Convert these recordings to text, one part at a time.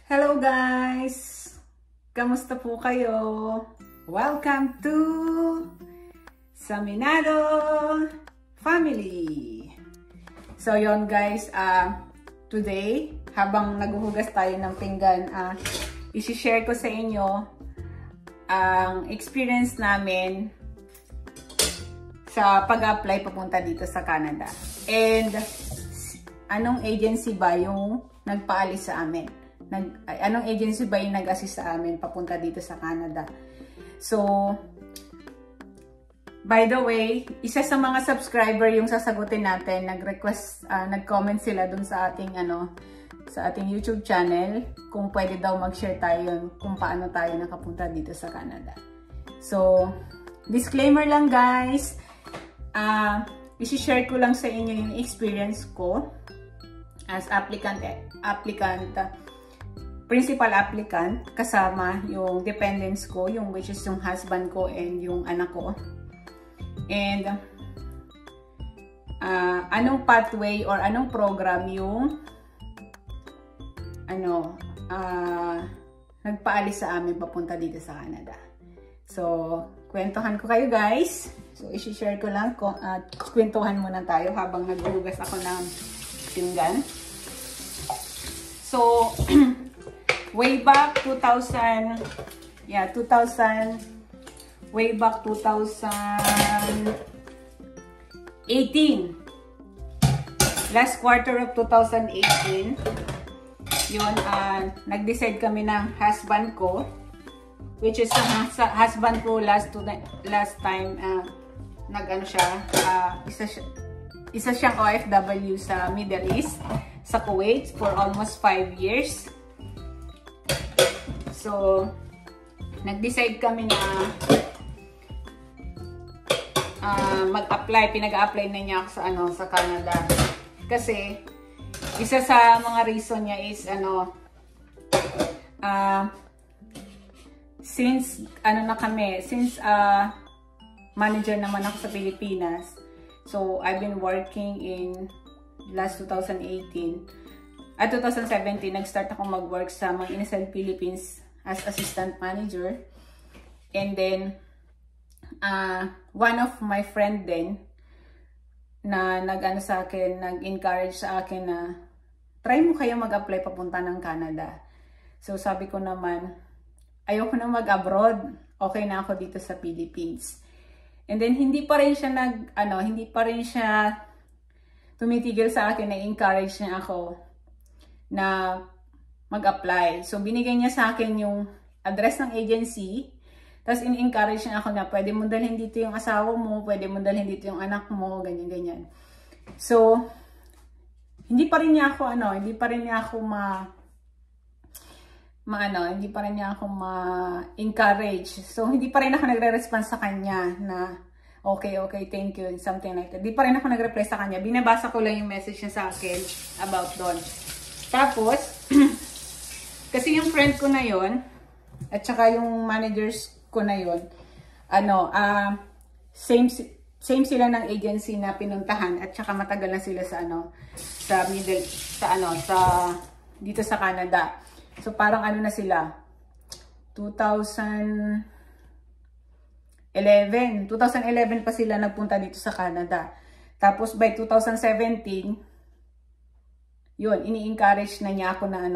Hello guys! Kamusta po kayo? Welcome to Saminado Family! So yon guys, today habang naghuhugas tayo ng pinggan, isi-share ko sa inyo ang experience namin sa pag-apply papunta dito sa Canada. And anong agency ba yung nagpaalis sa amin? Anong agency ba yung nag-assist sa amin papunta dito sa Canada? So, by the way, isa sa mga subscriber yung sasagutin natin, nag-request, nag-comment sila dun sa ating sa ating YouTube channel kung pwede daw mag-share tayo kung paano tayo nakapunta dito sa Canada. So, disclaimer lang guys, isi-share ko lang sa inyo yung experience ko as principal applicant, kasama yung dependents ko, yung which is yung husband ko and yung anak ko. And anong pathway or anong program yung nagpaalis sa amin papunta dito sa Canada. So, kwentuhan ko kayo guys. So, isi-share ko lang, kwentuhan muna tayo habang naghuhugas ako ng pinggan. So, way back 2018, last quarter of 2018, yun, nag-decide kami ng husband ko, which is husband ko last time, isa siyang OFW sa Middle East, sa Kuwait for almost 5 years. So, nag-decide kami na mag-apply, pinag-apply na niya ako sa Canada. Kasi, isa sa mga reason niya is, since manager naman ako sa Pilipinas, so, I've been working in last 2017, nag-start ako mag-work sa mga Inasal Philippines as assistant manager. And then, one of my friend din, na nag-encourage sa akin na, try mo kaya mag-apply papunta ng Canada. So, sabi ko naman, ayoko na mag-abroad. Okay na ako dito sa Philippines. And then, hindi pa rin siya tumitigil sa akin, na-encourage niya ako na mag-apply. So, binigay niya sa akin yung address ng agency. Tapos, in-encourage niya ako na pwede mo dalhin dito yung asawa mo, pwede mo dalhin dito yung anak mo, ganyan-ganyan. So, hindi pa rin niya ako ma-encourage. So, hindi pa rin ako nagre-response sa kanya na okay, thank you, something like that. Di pa rin ako nag-reply sa kanya. Binabasa ko lang yung message niya sa akin about doon. Tapos, kasi yung friend ko na yon at saka yung managers ko na yon, same sila ng agency na pinuntahan at saka matagal na sila dito sa Canada. So, parang na sila, 2011 pa sila nagpunta dito sa Canada. Tapos by 2017, yun, ini-encourage na niya ako na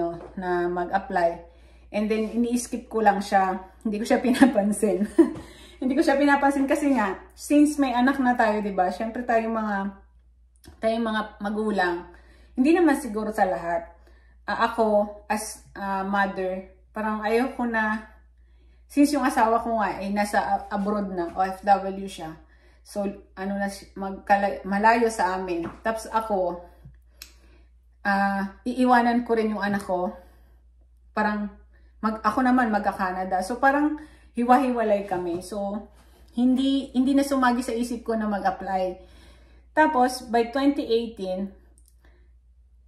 mag-apply. And then ini-skip ko lang siya. Hindi ko siya pinapansin. Hindi ko siya pinapansin kasi nga, since may anak na tayo, 'di ba? Syempre tayong mga magulang. Hindi naman siguro sa lahat. Ako as mother, parang ayoko na, since yung asawa ko nga ay nasa abroad na, OFW siya. So, malayo sa amin. Tapos ako, iiwanan ko rin yung anak ko. Parang, ako naman magka-Canada. So, parang hiwa-hiwalay kami. So, hindi na sumagi sa isip ko na mag-apply. Tapos, by 2018,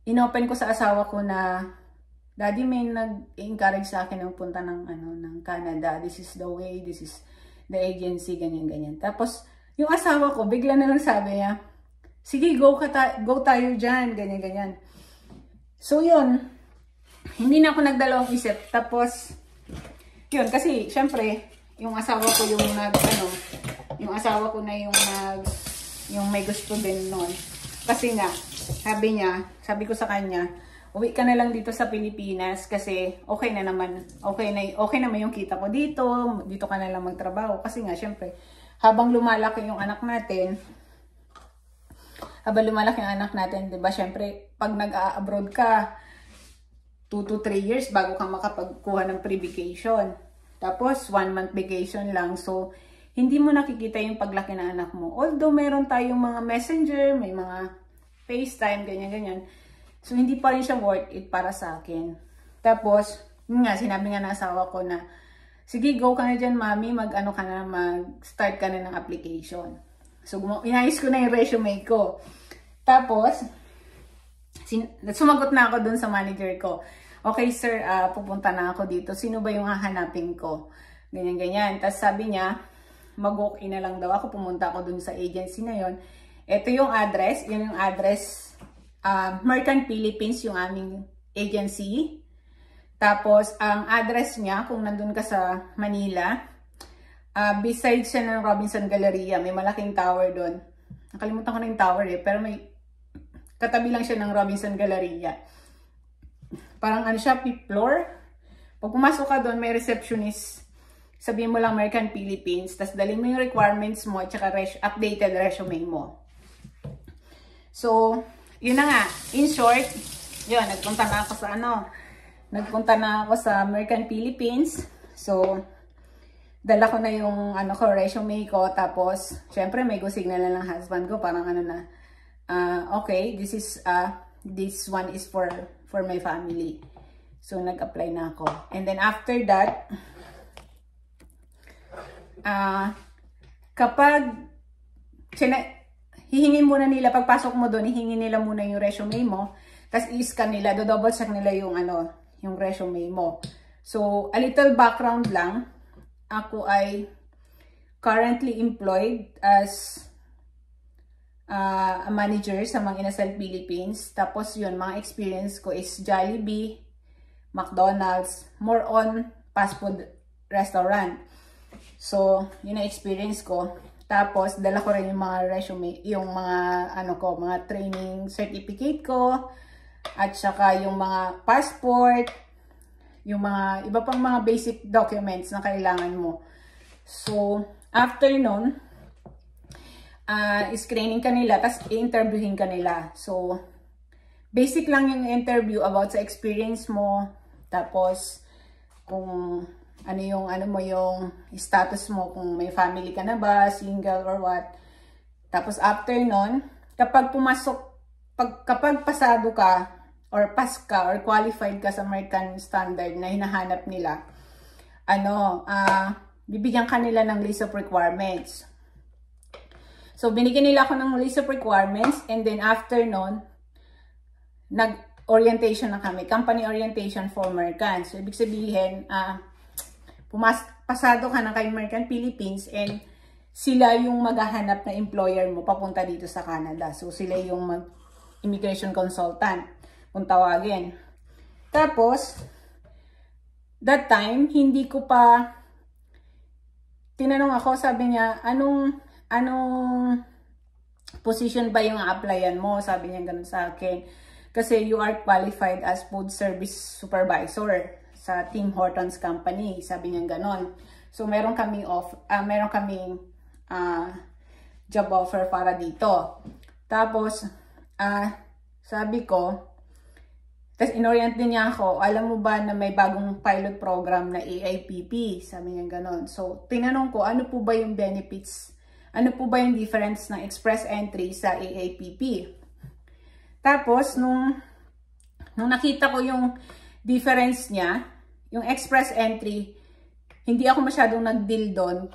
inopen ko sa asawa ko na, Daddy, may nag-encourage sa akin ng punta ng Canada. This is the way, this is the agency, ganyan-ganyan. Tapos, yung asawa ko, bigla na lang sabi niya, sige, go tayo dyan, ganyan-ganyan. So, yun. hindi na ako nagdalawang isip. Tapos, yun, kasi, syempre, yung asawa ko yung yung asawa ko na yung may gusto din nun. Kasi nga, sabi ko sa kanya, uwi ka na lang dito sa Pilipinas kasi okay naman yung kita ko dito ka na lang magtrabaho. Kasi nga, syempre, habang lumalaki yung anak natin, diba, syempre, pag nag-a-abroad ka, 2 to 3 years bago ka makapagkuha ng pre-vacation. Tapos, 1 month vacation lang. So, hindi mo nakikita yung paglaki ng anak mo. Although, meron tayong mga messenger, may mga FaceTime, ganyan-ganyan. So, hindi pa rin siya worth it para sa akin. Tapos, sinabi nga ng asawa ko na, sige, go ka na dyan, mami, mag-start ka na ng application. So, inayos ko na yung resume ko. Tapos, sumagot na ako dun sa manager ko. Okay, sir, pupunta na ako dito. Sino ba yung hahanapin ko? Ganyan-ganyan. Tapos sabi niya, mag-walk-in na lang daw ako. Pumunta ako dun sa agency na yon. Ito yung address. Yun yung address. Mercant Philippines yung aming agency. Tapos, ang address niya, kung nandun ka sa Manila, beside siya ng Robinson Galleria. May malaking tower doon. Nakalimutan ko na yung tower pero may katabi lang siya ng Robinson Galleria. Parang siya, 5th floor. Pag pumasok ka doon, may receptionist. Sabihin mo lang Mercant Philippines. Tapos dalhin mo yung requirements mo at saka updated resume mo. So, yun na nga. In short, yun, nagpunta na ako sa Mercant Philippines. So, dala ko na yung resume ko. Tapos, syempre may go signal na ng husband ko. Parang okay, this one is for my family. So, nag-apply na ako. And then, after that, kapag hihingin muna nila, pagpasok mo doon, hihingin nila muna yung resume mo, tapos i-scan nila, double check nila yung resume mo. So, a little background lang, ako ay currently employed as a manager sa Mang Inasal Philippines. Tapos yun, mga experience ko is Jollibee, McDonald's, more on fast food restaurant. So, yun ang experience ko. Tapos, dala ko rin yung mga resume, yung mga, mga training certificate ko, at saka yung mga passport, yung mga, iba pang mga basic documents na kailangan mo. So, after nun, screening ka nila, tapos i-interviewin ka nila. So, basic lang yung interview about sa experience mo, tapos, kung ano yung status mo, kung may family ka na ba, single or what. Tapos after nun, kapag pasado ka, or pass ka, or qualified ka sa American standard na hinahanap nila, bibigyan ka nila ng list of requirements. So, binigyan nila ako ng list of requirements, and then after nun, nag-orientation na kami, company orientation for Americans. So, ibig sabihin, pasado ka na kay Mercant Philippines and sila yung maghahanap na employer mo papunta dito sa Canada. So, sila yung immigration consultant kung tawagin. Tapos, that time, hindi ko pa tinanong ako, sabi niya, anong position ba yung applyan mo? Sabi niya ganun sa akin. Kasi you are qualified as food service supervisor sa Tim Hortons company, sabi niya ganon. So meron kaming job offer para dito. Tapos sabi ko, tapos inorient din niya ako, alam mo ba na may bagong pilot program na AIPP? Sabi niya ganon. So tinanong ko, ano po ba yung benefits? Ano po ba yung difference ng express entry sa AIPP? Tapos nung nakita ko yung difference niya, yung express entry, hindi ako masyadong nag-deal doon.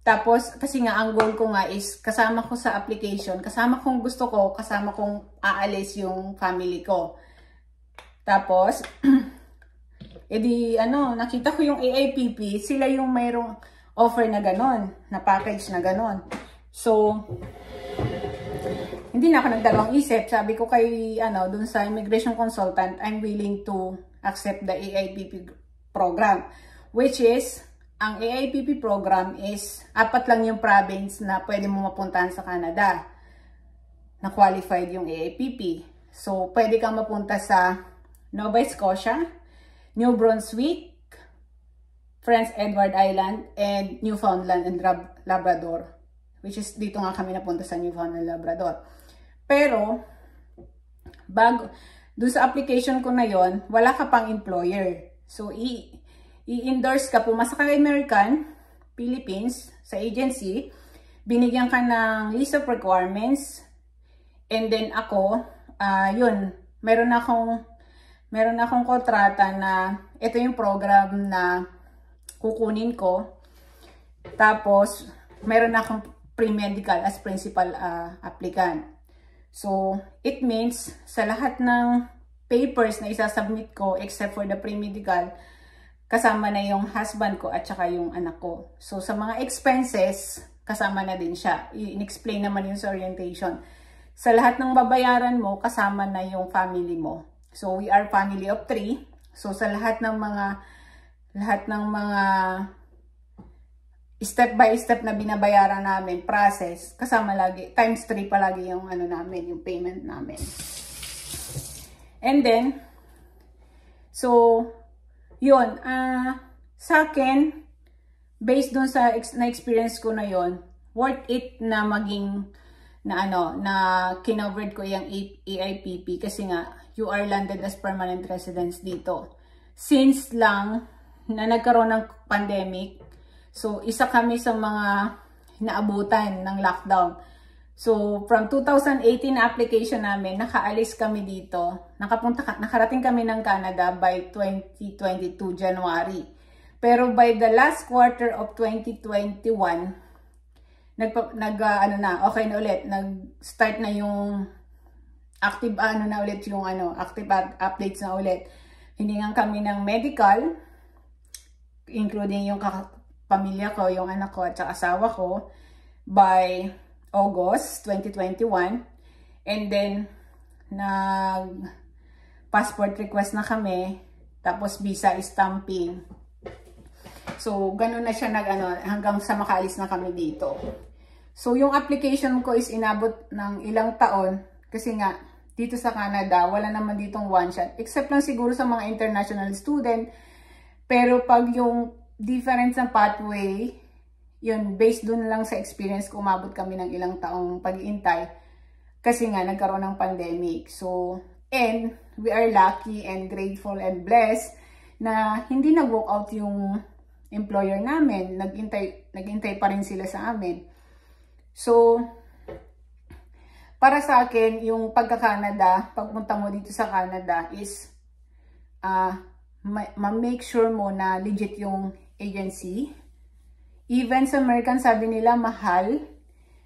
Tapos, kasi nga, ang goal ko nga is, kasama ko sa application, kasama kong gusto ko, kasama kong aalis yung family ko. Tapos, nakita ko yung AIPP, sila yung mayroong offer na ganon, na package na ganon. So, hindi na ako nagdalawang isip. Sabi ko kay, dun sa immigration consultant, I'm willing to accept the AIPP program. Which is, ang AIPP program is, 4 lang yung province na pwede mo mapuntahan sa Canada. Na qualified yung AIPP. So, pwede kang mapunta sa Nova Scotia, New Brunswick, Prince Edward Island, and Newfoundland and Labrador. Which is, dito nga kami napunta sa Newfoundland and Labrador. Pero, doon sa application ko na yon, wala ka pang employer. So, i-endorse ka, pumasa ka kay American, Philippines, sa agency, binigyan ka ng list of requirements, and then ako, yun, meron akong kontrata na ito yung program na kukunin ko. Tapos, meron akong pre-medical as principal applicant. So, it means sa lahat ng papers na isasubmit ko except for the pre-medical, kasama na yung husband ko at saka yung anak ko. So, sa mga expenses, kasama na din siya. In-explain naman yun sa orientation. Sa lahat ng babayaran mo, kasama na yung family mo. So, we are family of 3. So, sa lahat ng mga step by step na binabayaran namin, process, kasama lagi, times 3 palagi yung namin, yung payment namin. And then, so, yun, sa akin, based dun sa na-experience ko na yun, worth it na maging, na kinovered ko yung AIPP kasi nga, you are landed as permanent residents dito. Since lang na nagkaroon ng pandemic, so isa kami sa mga naabutan ng lockdown. So from 2018 na application namin, nakaalis kami dito. Nakarating kami ng Canada by 2022 January. Pero by the last quarter of 2021, okay na ulit. Nag-start na yung active active updates na ulit. Hiningan kami ng medical, including yung pamilya ko, yung anak ko at asawa ko by August 2021. And then passport request na kami, tapos visa stamping. So ganun na siya hanggang sa makaalis na kami dito. So yung application ko is inabot ng ilang taon kasi nga dito sa Canada, wala naman ditong one shot. Except lang siguro sa mga international student. Pero pag yung difference ng pathway, yun, based dun lang sa experience ko, umabot kami ng ilang taong pag-iintay. Kasi nga, nagkaroon ng pandemic. So, and we are lucky and grateful and blessed na hindi nag-walk out yung employer namin. Nag-intay pa rin sila sa amin. So, para sa akin, yung pagka-Canada, pagpunta mo dito sa Canada is ma-make sure mo na legit yung agency. Even sa American, sabi nila mahal.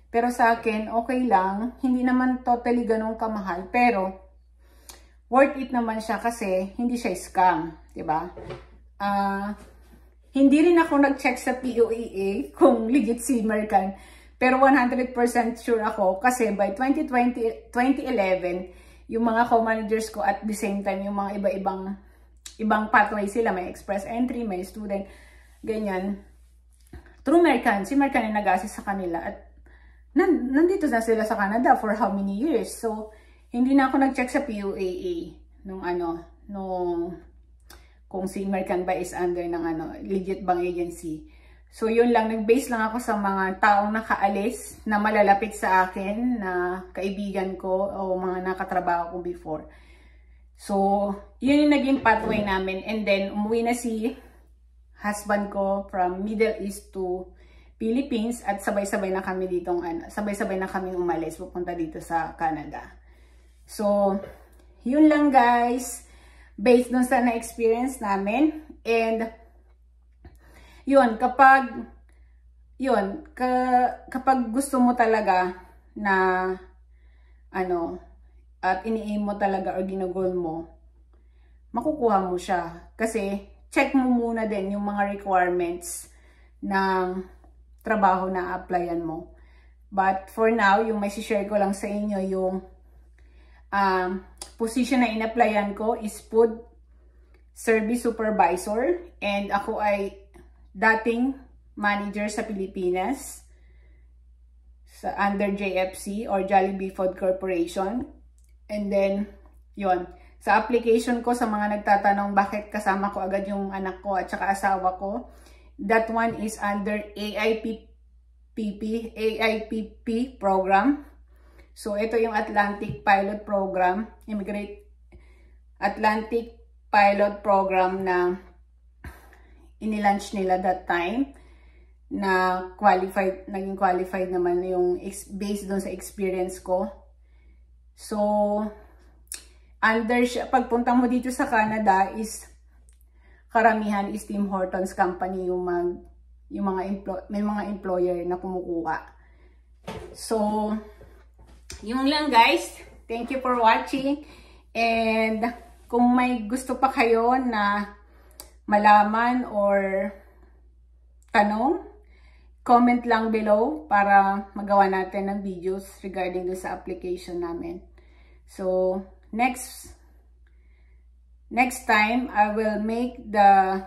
Pero sa akin, okay lang. Hindi naman totally ganun kamahal. Pero, worth it naman siya kasi hindi siya scam. Diba? Hindi rin ako nag-check sa POEA kung legit si American. Pero 100% sure ako kasi by 2011, yung mga co-managers ko at the same time, yung mga ibang pathway sila, may express entry, may student, ganyan. Through American, si American ay nag-assist sa kanila at nandito na sila sa Canada for how many years. So, hindi na ako nag-check sa POAA kung si American ba is under ng legit bang agency. So, yun lang. Nag-base lang ako sa mga taong nakaalis na malalapit sa akin na kaibigan ko o mga nakatrabaho ko before. So, yun yung naging pathway namin. And then, umuwi na si husband ko from Middle East to Philippines at sabay-sabay na kami sabay-sabay na kami umalis pupunta dito sa Canada. So, yun lang guys. Based dun sa na-experience namin. And, kapag gusto mo talaga na at ini-aim mo talaga or ginugol mo, makukuha mo siya. Kasi check mo muna din yung mga requirements ng trabaho na applyan mo. But for now, yung may share ko lang sa inyo yung position na in-applyan ko is Food Service Supervisor. And ako ay dating manager sa Pilipinas sa under JFC or Jollibee Food Corporation. And then, yon, sa application ko, sa mga nagtatanong bakit kasama ko agad yung anak ko at saka asawa ko, that one is under AIPP program. So, ito yung Atlantic Pilot Program, Atlantic Pilot Program na inilaunch nila that time, na naging qualified naman yung based doon sa experience ko. So, under siya, pagpunta mo dito sa Canada is, karamihan is Tim Hortons company may mga employer na kumukuha. So, yung lang guys. Thank you for watching. And kung may gusto pa kayo na malaman or tanong, comment lang below para magawa natin ng videos regarding do sa application namin. So, next time, I will make the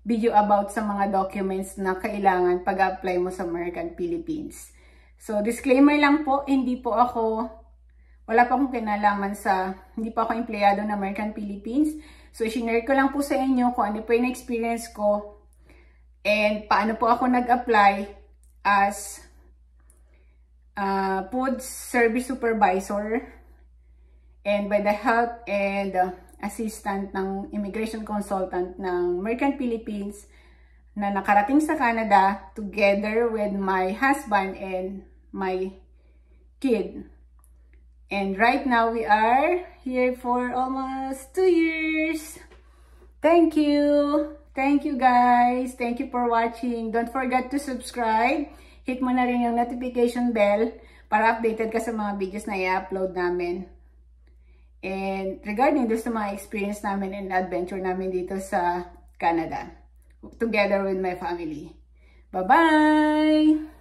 video about sa mga documents na kailangan pag-apply mo sa American Philippines. So, disclaimer lang po, wala pa akong kinalaman hindi pa ako empleyado ng American Philippines. So, sinare ko lang po sa inyo kung ano po yung experience ko and paano po ako nag-apply as Food Service Supervisor and by the help and assistant ng immigration consultant ng American Philippines na nakarating sa Canada together with my husband and my kid. And right now we are here for almost 2 years. Thank you. Thank you guys. Thank you for watching. Don't forget to subscribe. Hit mo na rin yung notification bell para updated ka sa mga videos na i-upload namin. And regarding sa mga experience namin and adventure namin dito sa Canada, together with my family. Bye-bye!